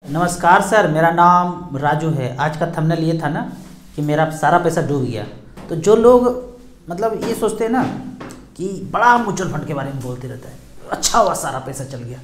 नमस्कार सर, मेरा नाम राजू है। आज का थंबनेल ये था ना कि मेरा सारा पैसा डूब गया। तो जो लोग मतलब ये सोचते हैं ना कि बड़ा म्यूचुअल फंड के बारे में बोलते रहता है, अच्छा हुआ सारा पैसा चल गया,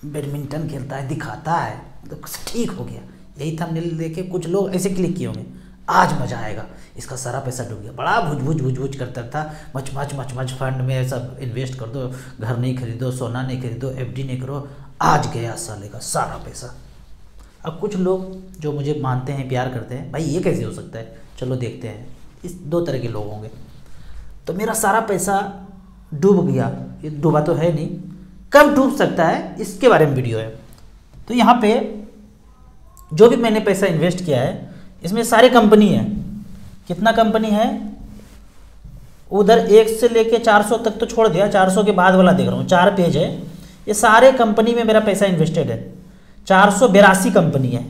बैडमिंटन खेलता है दिखाता है तो ठीक हो गया, यही थंबनेल देखे कुछ लोग ऐसे क्लिक किए होंगे, आज मज़ा आएगा, इसका सारा पैसा डूब गया। बड़ा भुज करता था, मच फंड में सब इन्वेस्ट कर दो, घर नहीं खरीदो, सोना नहीं खरीदो, एफडी नहीं करो, आज गया साले का सारा पैसा। अब कुछ लोग जो मुझे मानते हैं, प्यार करते हैं, भाई ये कैसे हो सकता है, चलो देखते हैं। इस दो तरह के लोग होंगे। तो मेरा सारा पैसा डूब गया, ये डूबा तो है नहीं, कब डूब सकता है इसके बारे में वीडियो है। तो यहाँ पे जो भी मैंने पैसा इन्वेस्ट किया है इसमें सारी कंपनी है। कितना कंपनी है, उधर 1 से लेके 400 तक तो छोड़ दिया, 400 के बाद वाला देख रहा हूँ, 4 पेज है। ये सारे कंपनी में मेरा पैसा इन्वेस्टेड है। 482 कंपनी है।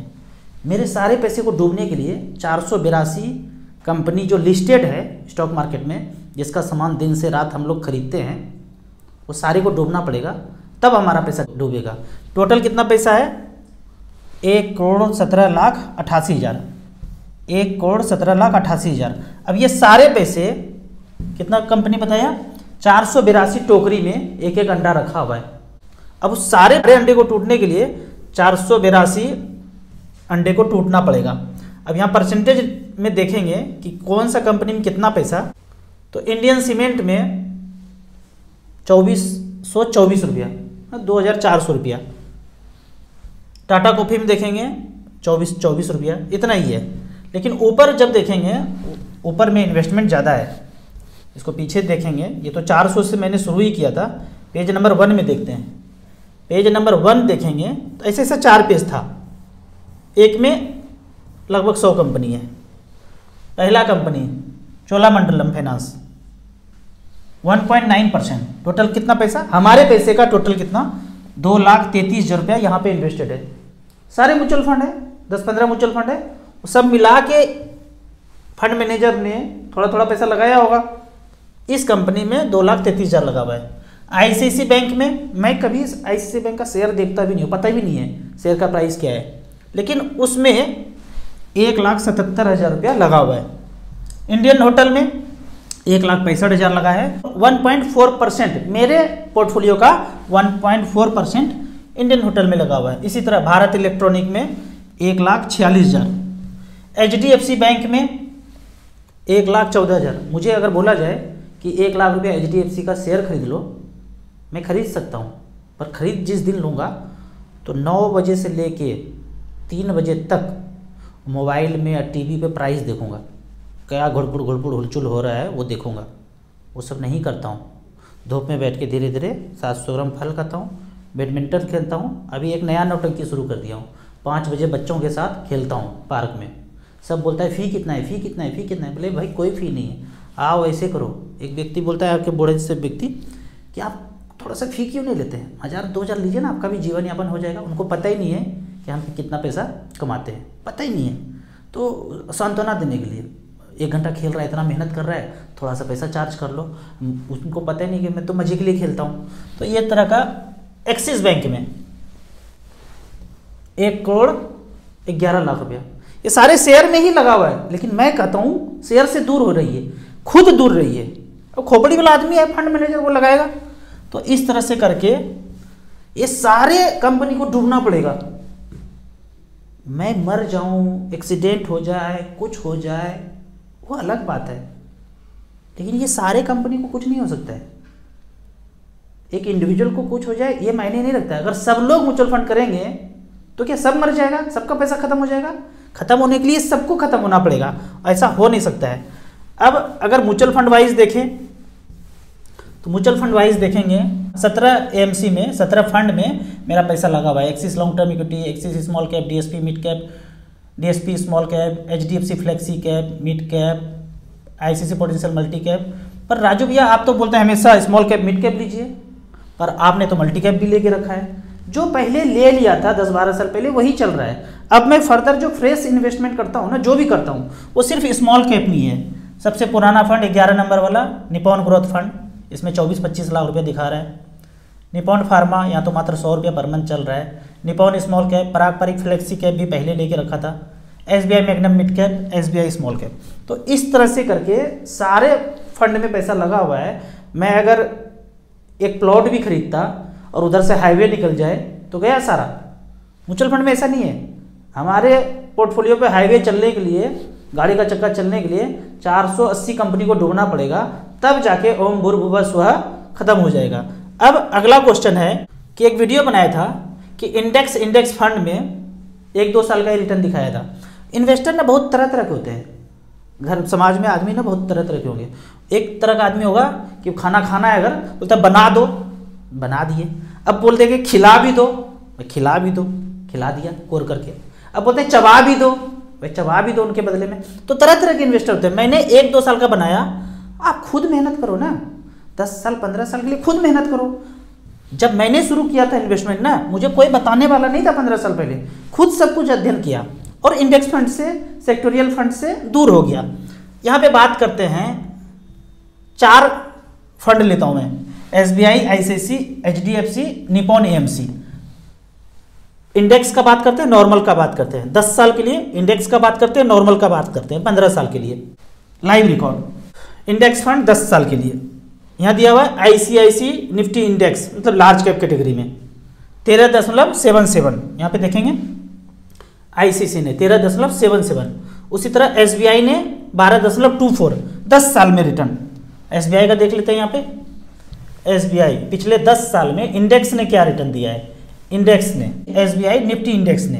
मेरे सारे पैसे को डूबने के लिए 482 कंपनी जो लिस्टेड है स्टॉक मार्केट में, जिसका सामान दिन से रात हम लोग खरीदते हैं, वो सारे को डूबना पड़ेगा, तब हमारा पैसा डूबेगा। टोटल कितना पैसा है, 1,17,88,000। 1,17,88,000। अब ये सारे पैसे कितना कंपनी बताया, 482 टोकरी में एक एक अंडा रखा हुआ है। अब उस सारे बड़े अंडे को टूटने के लिए 482 अंडे को टूटना पड़ेगा। अब यहाँ परसेंटेज में देखेंगे कि कौन सा कंपनी में कितना पैसा। तो इंडियन सीमेंट में 2424 रुपया, 2400 रुपया। टाटा कॉफी में देखेंगे 24 रुपया, इतना ही है। लेकिन ऊपर जब देखेंगे, ऊपर में इन्वेस्टमेंट ज़्यादा है। इसको पीछे देखेंगे, ये तो 400 से मैंने शुरू ही किया था। पेज नंबर 1 में देखते हैं। पेज नंबर 1 देखेंगे तो ऐसे 4 पेज था, एक में लगभग 100 कंपनी है। पहला कंपनी चोलामंडलम फाइनेंस 1.9%। टोटल कितना पैसा, हमारे पैसे का टोटल कितना, 2,33,000 रुपया यहाँ पे इन्वेस्टेड है। सारे म्यूचुअल फंड है, 10-15 म्यूचुअल फंड है, सब मिला के फंड मैनेजर ने थोड़ा थोड़ा पैसा लगाया होगा। इस कंपनी में 2,33,000 लगा हुआ है। आईसीआईसी बैंक में मैं कभी आईसीआईसी बैंक का शेयर देखता भी नहीं हूँ, पता भी नहीं है शेयर का प्राइस क्या है, लेकिन उसमें 1,77,000 रुपया लगा हुआ है। इंडियन होटल में 1,65,000 लगा है। 1.4% मेरे पोर्टफोलियो का 1.4% इंडियन होटल में लगा हुआ है। इसी तरह भारत इलेक्ट्रॉनिक में 1,46,000। HDFC बैंक में 1,14,000। मुझे अगर बोला जाए कि 1 लाख रुपया HDFC का शेयर खरीद लो, मैं खरीद सकता हूँ, पर खरीद जिस दिन लूँगा तो 9 बजे से लेके 3 बजे तक मोबाइल में या टीवी पे प्राइस देखूँगा, क्या घुड़पुड़ हुलचुल हो रहा है वो देखूँगा। वो सब नहीं करता हूँ। धूप में बैठ के धीरे धीरे 700 ग्राम फल खाता हूँ, बैडमिंटन खेलता हूँ। अभी एक नया नौटंकी शुरू कर दिया हूँ, 5 बजे बच्चों के साथ खेलता हूँ पार्क में। सब बोलता है फ़ी कितना है, फ़ी कितना है, फ़ी कितना है। बोले भाई कोई फ़ी नहीं है, आओ ऐसे करो। एक व्यक्ति बोलता है आपके बूढ़े से व्यक्ति कि आप थोड़ा सा फ़ी क्यों नहीं लेते हैं, 1,000-2,000 लीजिए ना, आपका भी जीवन यापन हो जाएगा। उनको पता ही नहीं है कि हम कितना पैसा कमाते हैं, पता ही नहीं है। तो सांत्वना देने के लिए 1 घंटा खेल रहा है, इतना मेहनत कर रहा है, थोड़ा सा पैसा चार्ज कर लो। उनको पता ही नहीं कि मैं तो मजे के लिए खेलता हूँ। तो ये तरह का एक्सिस बैंक में 1,11,00,000 रुपया, ये सारे शेयर में ही लगा हुआ है। लेकिन मैं कहता हूँ शेयर से दूर हो रही है, खुद दूर रही है। अब खोपड़ी वाला आदमी है फंड मैनेजर, वो लगाएगा। तो इस तरह से करके ये सारे कंपनी को डूबना पड़ेगा। मैं मर जाऊं, एक्सीडेंट हो जाए, कुछ हो जाए, वो अलग बात है, लेकिन ये सारे कंपनी को कुछ नहीं हो सकता है। एक इंडिविजुअल को कुछ हो जाए ये मायने नहीं रखता है। अगर सब लोग म्यूचुअल फंड करेंगे तो क्या सब मर जाएगा, सबका पैसा खत्म हो जाएगा? खत्म होने के लिए सबको खत्म होना पड़ेगा, ऐसा हो नहीं सकता है। अब अगर म्यूचुअल फंड वाइज देखें तो म्यूचुअल फंड वाइज देखेंगे 17 एएमसी में, 17 फंड में मेरा पैसा लगा हुआ है। Axis long term equity, axis small cap, DSP mid cap, DSP small cap, HDFC flexi cap, mid cap, ICC potential multi cap. पर राजू भैया आप तो बोलते हैं हमेशा स्मॉल कैप मिड कैप लीजिए, पर आपने तो मल्टी कैप भी लेके रखा है। जो पहले ले लिया था 10-12 साल पहले वही चल रहा है। अब मैं फर्दर जो फ्रेश इन्वेस्टमेंट करता हूँ ना, जो भी करता हूँ वो सिर्फ स्मॉल कैप में ही है। सबसे पुराना फंड 11 नंबर वाला निपॉन ग्रोथ फंड, इसमें 24-25 लाख रुपये दिखा रहा है। निपॉन फार्मा यहाँ तो मात्र 100 रुपये पर मंथ चल रहा है। निपॉन स्मॉल कैप, पारंपरिक फ्लेक्सी कैप भी पहले लेके रखा था, SBI magnum mid cap, SBI small cap. तो इस तरह से करके सारे फंड में पैसा लगा हुआ है। मैं अगर एक प्लॉट भी खरीदता और उधर से हाईवे निकल जाए तो गया सारा। म्यूचुअल फंड में ऐसा नहीं है। हमारे पोर्टफोलियो पे हाईवे चलने के लिए, गाड़ी का चक्का चलने के लिए 480 कंपनी को डूबना पड़ेगा, तब जाके ओम भूर्भुवः स्वः खत्म हो जाएगा। अब अगला क्वेश्चन है कि एक वीडियो बनाया था कि इंडेक्स फंड में 1-2 साल का ही रिटर्न दिखाया था। इन्वेस्टर ना बहुत तरह तरह के होते हैं, घर समाज में आदमी ना बहुत तरह तरह के होंगे। एक तरह का आदमी होगा कि खाना खाना है अगर बोलता बना दो, बना दिए। अब बोलते कि खिला भी दो, खिला भी दो, खिला दिया कोर करके। अब बोलते हैं चबा भी दो, भाई चबा भी दो उनके बदले में। तो तरह तरह के इन्वेस्टर होते हैं। मैंने 1-2 साल का बनाया, आप खुद मेहनत करो ना, 10 साल 15 साल के लिए खुद मेहनत करो। जब मैंने शुरू किया था इन्वेस्टमेंट ना, मुझे कोई बताने वाला नहीं था 15 साल पहले, खुद सब कुछ अध्ययन किया और इंडेक्स फंड से, सेक्टोरियल फंड से दूर हो गया। यहाँ पे बात करते हैं 4 फंड लेता हूँ मैं, SBI, ICICI, HDFC, Nippon AMC। Index का बात करते हैं, नॉर्मल का बात करते हैं। 10 साल के लिए इंडेक्स का बात करते हैं, नॉर्मल का बात करते हैं 15 साल के लिए। लाइव रिकॉर्ड इंडेक्स फंड 10 साल के लिए यहाँ दिया हुआ है ICICI निफ्टी इंडेक्स, मतलब लार्ज कैप कैटेगरी में 13.77 यहाँ पे देखेंगे। ICICI ने 13.77, उसी तरह SBI ने 12.24, 10 साल में रिटर्न। SBI का देख लेते हैं यहाँ पे। SBI पिछले 10 साल में इंडेक्स ने क्या रिटर्न दिया है, इंडेक्स ने, SBI निफ्टी इंडेक्स ने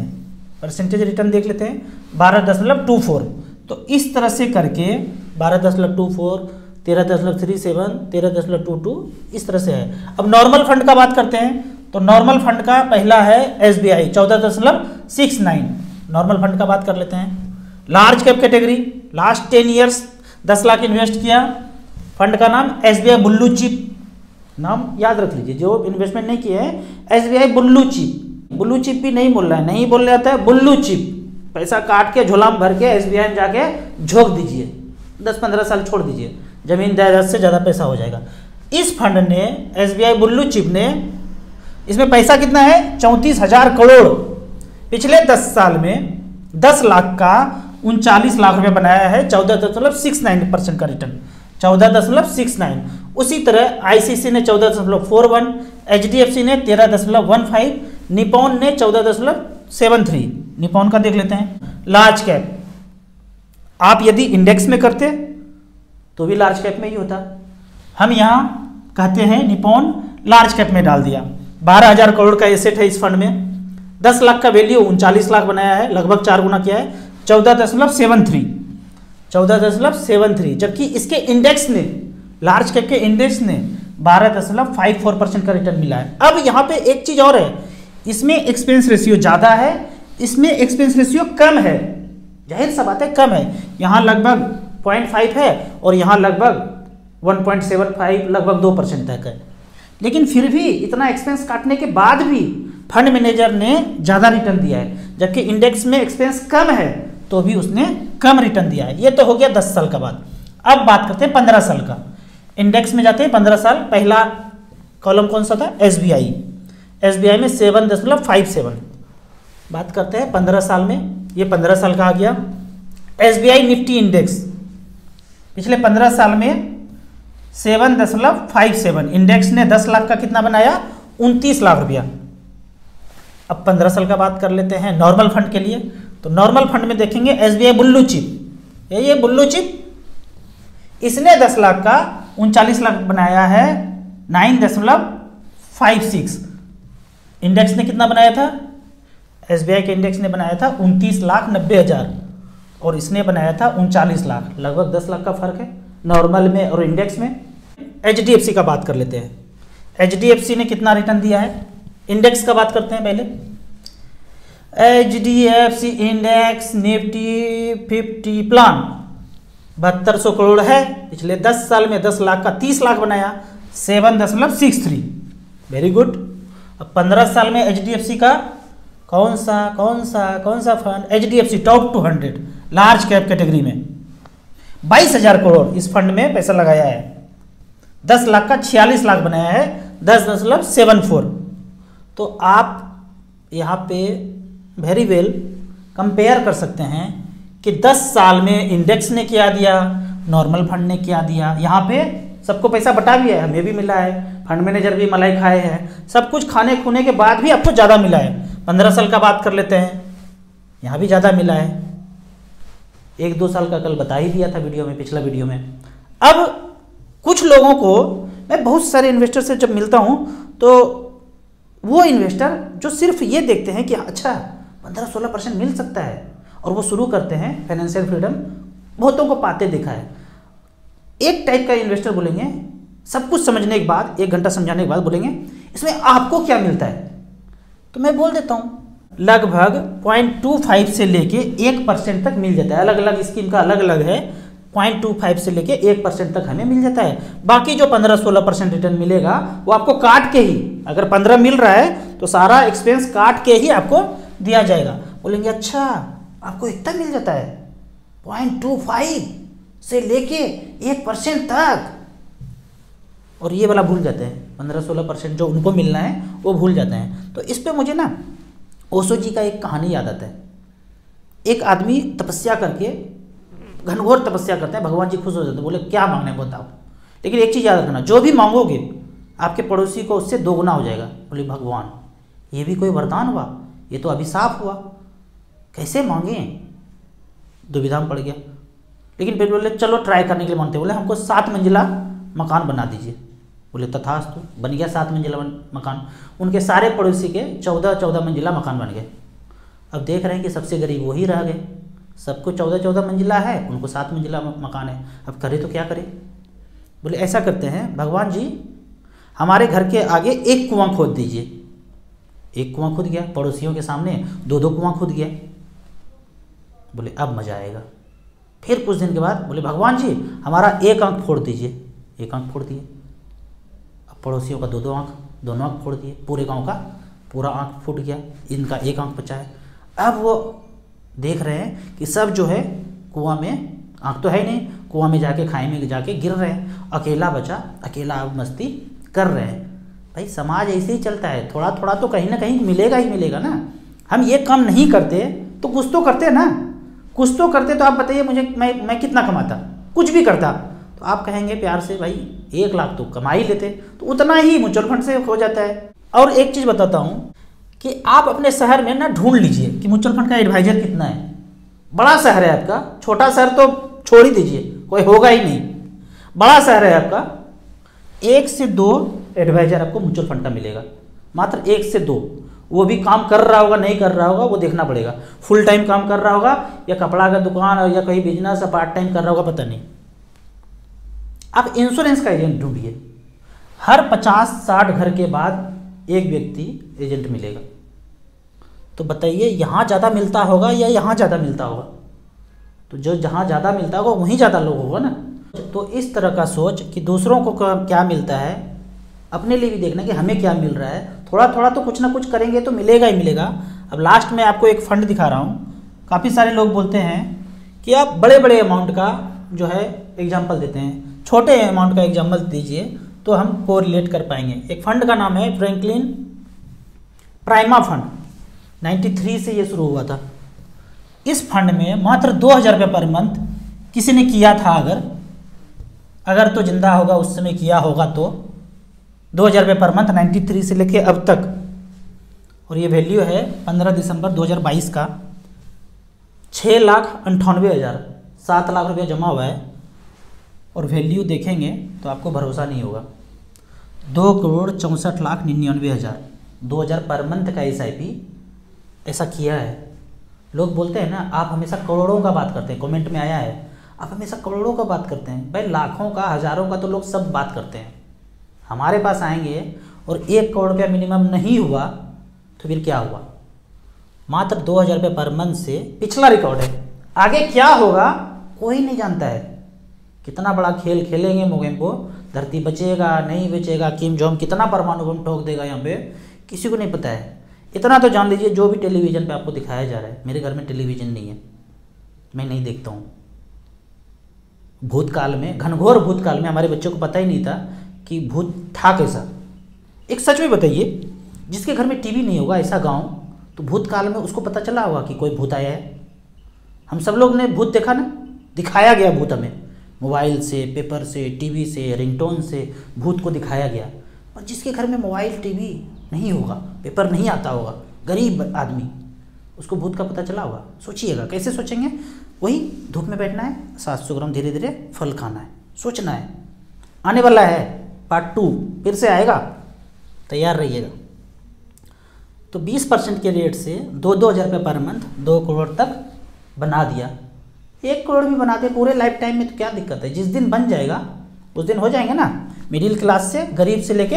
परसेंटेज रिटर्न देख लेते हैं 12.24। तो इस तरह से करके 12.24, 13.37, 13.22 इस तरह से है। अब नॉर्मल फंड का बात करते हैं तो नॉर्मल फंड का पहला है SBI 14.69। नॉर्मल फंड का बात कर लेते हैं। Large cap category, last 10 years 10 lakh invest किया। फंड का नाम SBI बुल्लू चिप, नाम याद रख लीजिए जो इन्वेस्टमेंट नहीं किए हैं। SBI बुल्लू चिप, बुल्लू चिप भी नहीं बोल रहा है, नहीं बोल रहा है, बुल्लू चिप। पैसा काट के झोला में भर के SBI में जाके झोंक दीजिए, 10-15 साल छोड़ दीजिए, जमीन जायदाद से ज़्यादा पैसा हो जाएगा। इस फंड ने, SBI बुल्लू चिप ने, इसमें पैसा कितना है 34,000 करोड़। पिछले 10 साल में 10 लाख का 39 लाख रुपए बनाया है, 14.69% का रिटर्न, 14.69। उसी तरह ICICI ने 14.41, HDFC ने 13.15, निपॉन ने 14.73। निपॉन का देख लेते हैं। लार्ज कैप, आप यदि इंडेक्स में करते तो भी लार्ज कैप में ही होता। हम यहाँ कहते हैं निपॉन लार्ज कैप में डाल दिया। 12,000 करोड़ का एसेट है इस फंड में, 10 लाख का वैल्यू 39 लाख बनाया है, लगभग 4 गुना किया है, 14.73, 14.73। जबकि इसके इंडेक्स ने, लार्ज कैप के इंडेक्स ने 12.54% का रिटर्न मिला है। अब यहाँ पे एक चीज और है, इसमें एक्सपेंस रेशियो ज्यादा है, इसमें एक्सपेंस रेशियो कम है। जाहिर सा बात है कम है, यहाँ लगभग 0.5 है और यहाँ लगभग 1.75, लगभग 2% तक है। लेकिन फिर भी इतना एक्सपेंस काटने के बाद भी फंड मैनेजर ने ज़्यादा रिटर्न दिया है, जबकि इंडेक्स में एक्सपेंस कम है तो भी उसने कम रिटर्न दिया है। ये तो हो गया 10 साल का बात। अब बात करते हैं 15 साल का। इंडेक्स में जाते हैं 15 साल। पहला कॉलम कौन सा था, SBI। SBI में 7.57। बात करते हैं 15 साल में, ये 15 साल का आ गया। SBI निफ्टी इंडेक्स पिछले 15 साल में 7.57, इंडेक्स ने 10 लाख का कितना बनाया, 29 लाख रुपया। अब 15 साल का बात कर लेते हैं नॉर्मल फंड के लिए। तो नॉर्मल फंड में देखेंगे SBI बुल्लू चिप, ये बुल्लू चिप, इसने 10 लाख का 39 लाख बनाया है, 9.56। इंडेक्स ने कितना बनाया था, SBI के इंडेक्स ने बनाया था 29,90,000 और इसने बनाया था 39 लाख, लगभग 10 लाख का फर्क है नॉर्मल में और इंडेक्स में। HDFC का बात कर लेते हैं। HDFC ने कितना रिटर्न दिया है, इंडेक्स का बात करते हैं पहले। HDFC index Nifty 50 plan 7200 crore है। पिछले 10 साल में 10 लाख का 30 लाख बनाया, 7.63, वेरी गुड। अब 15 साल में HDFC का कौन सा fund, HDFC top 200 large cap category में 22,000 करोड़ इस फंड में पैसा लगाया है। 10 लाख का 46 लाख बनाया है, 10.74। तो आप यहाँ पे वेरी वेल कंपेयर कर सकते हैं कि 10 साल में इंडेक्स ने क्या दिया, नॉर्मल फंड ने क्या दिया। यहाँ पे सबको पैसा बटा भी है, हमें भी मिला है, फंड मैनेजर भी मलाई खाए हैं, सब कुछ खाने खूने के बाद भी आपको ज़्यादा मिला है। 15 साल का बात कर लेते हैं, यहाँ भी ज़्यादा मिला है। 1-2 साल का कल बता ही दिया था वीडियो में, पिछला वीडियो में। अब कुछ लोगों को, मैं बहुत सारे इन्वेस्टर से जब मिलता हूँ तो वो इन्वेस्टर जो सिर्फ ये देखते हैं कि अच्छा 15-16% मिल सकता है और वो शुरू करते हैं फाइनेंशियल फ्रीडम, बहुतों को पाते देखा है। एक टाइप का इन्वेस्टर बोलेंगे सब कुछ समझने के बाद, 1 घंटा समझाने के बाद बोलेंगे इसमें आपको क्या मिलता है। तो मैं बोल देता हूँ लगभग 0.25 से लेके 1% तक मिल जाता है। अलग अलग स्कीम का अलग अलग है, 0.25 से लेके 1% तक हमें मिल जाता है। बाकी जो 15-16% रिटर्न मिलेगा वो आपको काट के ही, अगर 15 मिल रहा है तो सारा एक्सपेंस काट के ही आपको दिया जाएगा। बोलेंगे अच्छा आपको इतना मिल जाता है, 0.25 से लेके 1% तक, और ये वाला भूल जाते हैं 15-16% जो उनको मिलना है वो भूल जाते हैं। तो इस पे मुझे ना ओशो जी का एक कहानी याद आता है। एक आदमी तपस्या करके, घनघोर तपस्या करते हैं, भगवान जी खुश हो जाते हैं, बोले क्या मांगना है बताओ, लेकिन एक चीज़ याद रखना, जो भी मांगोगे आपके पड़ोसी को उससे 2 गुना हो जाएगा। बोले भगवान ये भी कोई वरदान हुआ, ये तो अभिशाप हुआ, कैसे मांगे, दुविधा में पड़ गया। लेकिन फिर बोले चलो ट्राई करने के लिए मानते, बोले हमको 7 मंजिला मकान बना दीजिए। बोले तथास्तु, बन गया 7 मंजिला मकान। उनके सारे पड़ोसी के 14-14 मंजिला मकान बन गए। अब देख रहे हैं कि सबसे गरीब वही रह गए, सबको 14-14 मंजिला है, उनको 7 मंजिला मकान है। अब करे तो क्या करें। बोले ऐसा करते हैं भगवान जी हमारे घर के आगे एक कुआं खोद दीजिए। एक कुआं खुद गया, पड़ोसियों के सामने 2-2 कुआं खुद गया। बोले अब मजा आएगा। फिर कुछ दिन के बाद बोले भगवान जी हमारा एक आंख फोड़ दीजिए। एक आंख फोड़ दिए। अब पड़ोसियों का 2-2 आंख, दोनों आंख फोड़ दिए। पूरे गांव का पूरा आंख फूट गया, इनका एक आंख बचा है। अब वो देख रहे हैं कि सब जो है कुआं में, आंख तो है नहीं, कुआं में जाके खाई में जाके गिर रहे हैं, अकेला बचा, अकेला अब मस्ती कर रहे हैं। भाई समाज ऐसे ही चलता है, थोड़ा थोड़ा तो कहीं ना कहीं मिलेगा ही मिलेगा ना। हम ये काम नहीं करते तो कुछ तो करते ना, कुछ तो करते। तो आप बताइए मुझे, मैं कितना कमाता, कुछ भी करता तो आप कहेंगे प्यार से भाई 1 लाख तो कमा ही लेते, तो उतना ही म्यूचुअल फंड से हो जाता है। और एक चीज़ बताता हूँ कि आप अपने शहर में ना ढूंढ लीजिए कि म्यूचुअल फंड का एडवाइजर कितना है। बड़ा शहर है आपका, छोटा शहर तो छोड़ ही दीजिए, कोई होगा ही नहीं। बड़ा शहर है आपका, 1 से 2 एडवाइजर आपको म्यूचुअल फंड का मिलेगा, मात्र 1 से 2। वो भी काम कर रहा होगा नहीं कर रहा होगा वो देखना पड़ेगा, फुल टाइम काम कर रहा होगा या कपड़ा का दुकान या कहीं बिजनेस या पार्ट टाइम कर रहा होगा पता नहीं। आप इंश्योरेंस का एजेंट ढूंढिए, हर 50-60 घर के बाद एक व्यक्ति एजेंट मिलेगा। तो बताइए यहाँ ज़्यादा मिलता होगा या यहाँ ज़्यादा मिलता होगा। तो जो जहाँ ज़्यादा मिलता होगा वहीं ज़्यादा लोग होगा ना। तो इस तरह का सोच कि दूसरों को क्या मिलता है, अपने लिए भी देखना कि हमें क्या मिल रहा है। थोड़ा थोड़ा तो कुछ ना कुछ करेंगे तो मिलेगा ही मिलेगा। अब लास्ट में आपको एक फ़ंड दिखा रहा हूँ। काफ़ी सारे लोग बोलते हैं कि आप बड़े बड़े अमाउंट का जो है एग्जाम्पल देते हैं, छोटे अमाउंट का एग्जाम्पल दीजिए तो हम कोरिलेट कर पाएंगे। एक फ़ंड का नाम है फ्रैंकलिन प्राइमा फंड, 93 से ये शुरू हुआ था। इस फंड में मात्र 2000 रुपये पर मंथ किसी ने किया था, अगर तो जिंदा होगा उस समय किया होगा तो 2000 रुपये पर मंथ 93 से लेके अब तक। और ये वैल्यू है 15 दिसंबर 2022 का 6,98,000, 7 लाख रुपये जमा हुआ है। और वैल्यू देखेंगे तो आपको भरोसा नहीं होगा, 2,64,99,000, 2000 पर मंथ का SIP ऐसा किया है। लोग बोलते हैं ना आप हमेशा करोड़ों का बात करते हैं, कमेंट में आया है आप हमेशा करोड़ों का बात करते हैं। भाई लाखों का, हज़ारों का तो लोग सब बात करते हैं। हमारे पास आएंगे और 1 करोड़ रुपया मिनिमम नहीं हुआ तो फिर क्या हुआ। मात्र 2000 रुपये पर मंथ से पिछला रिकॉर्ड है, आगे क्या होगा कोई नहीं जानता है। कितना बड़ा खेल खेलेंगे मोगेम्बो, धरती बचेगा नहीं बचेगा, किम जोंग कितना परमाणु बम ठोक देगा यहाँ पे किसी को नहीं पता है। इतना तो जान लीजिए जो भी टेलीविज़न पे आपको दिखाया जा रहा है, मेरे घर में टेलीविज़न नहीं है, मैं नहीं देखता हूँ। भूतकाल में, घनघोर भूतकाल में हमारे बच्चों को पता ही नहीं था कि भूत था कैसा। एक सच में बताइए, जिसके घर में टीवी नहीं होगा ऐसा गांव तो भूतकाल में उसको पता चला होगा कि कोई भूत आया है। हम सब लोग ने भूत देखा ना, दिखाया गया भूत हमें, मोबाइल से, पेपर से, टीवी से, रिंगटोन से भूत को दिखाया गया। और जिसके घर में मोबाइल, टीवी नहीं होगा, पेपर नहीं आता होगा, गरीब आदमी, उसको भूत का पता चला होगा। सोचिएगा कैसे सोचेंगे, वही धूप में बैठना है, 700 ग्राम धीरे धीरे फल खाना है, सोचना है। आने वाला है पार्ट 2 फिर से आएगा, तैयार रहिएगा। तो 20% के रेट से 2-2 हज़ार रुपये पर मंथ 2 करोड़ तक बना दिया। 1 करोड़ भी बना दे पूरे लाइफ टाइम में तो क्या दिक्कत है। जिस दिन बन जाएगा उस दिन हो जाएंगे ना, मिडिल क्लास से, गरीब से लेके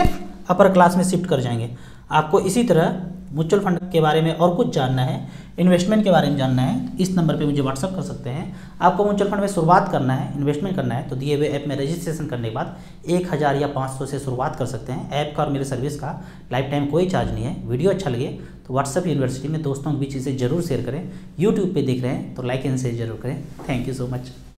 अपर क्लास में शिफ्ट कर जाएंगे। आपको इसी तरह म्यूचुअल फंड के बारे में और कुछ जानना है, इन्वेस्टमेंट के बारे में जानना है, इस नंबर पे मुझे व्हाट्सअप कर सकते हैं। आपको म्यूचुअल फंड में शुरुआत करना है, इन्वेस्टमेंट करना है, तो दिए हुए ऐप में रजिस्ट्रेशन करने के बाद 1000 या 500 से शुरुआत कर सकते हैं। ऐप का और मेरे सर्विस का लाइफ टाइम कोई चार्ज नहीं है। वीडियो अच्छा लगे तो व्हाट्सअप यूनिवर्सिटी में दोस्तों के बीच इसे जरूर शेयर करें। यूट्यूब पर देख रहे हैं तो लाइक एंड शेयर जरूर करें। Thank you so much.